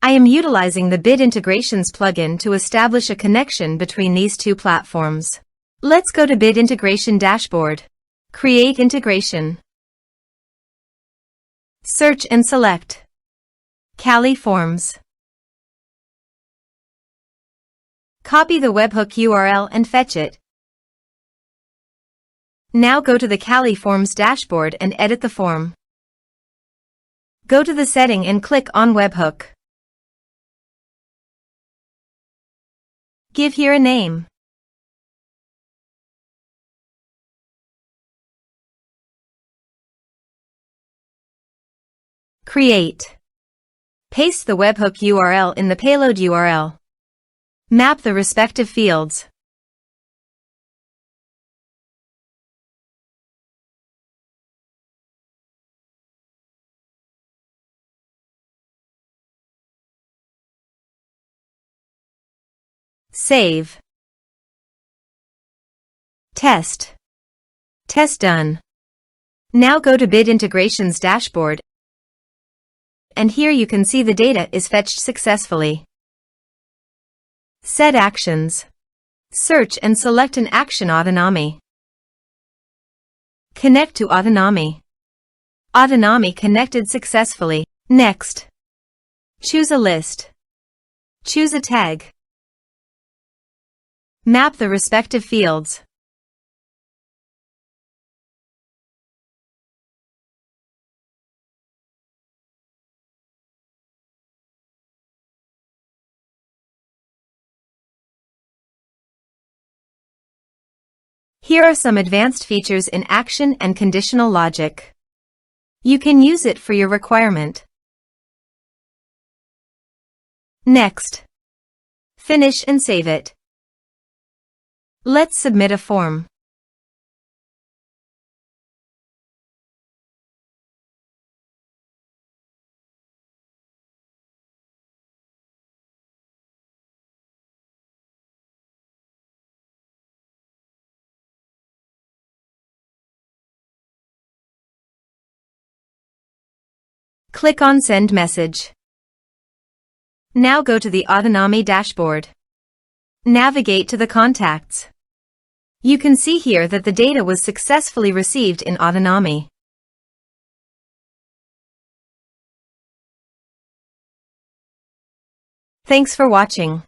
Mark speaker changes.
Speaker 1: I am utilizing the Bit Integrations plugin to establish a connection between these two platforms. Let's go to Bit Integration Dashboard. Create integration. Search and select Kali Forms. Copy the webhook URL and fetch it. Now go to the Kali Forms dashboard and edit the form. Go to the setting and click on Webhook. Give here a name. Create. Paste the webhook URL in the payload URL. Map the respective fields. Save. Test. Test done. Now go to Bit Integrations dashboard, and here you can see the data is fetched successfully. Set actions. Search and select an action Autonomy. Connect to Autonomy. Autonomy connected successfully. Next. Choose a list. Choose a tag. Map the respective fields. Here are some advanced features in action and conditional logic. You can use it for your requirement. Next. Finish and save it. Let's submit a form. Click on Send Message. Now go to the Autonomy dashboard. Navigate to the contacts. You can see here that the data was successfully received in Autonomy. Thanks for watching.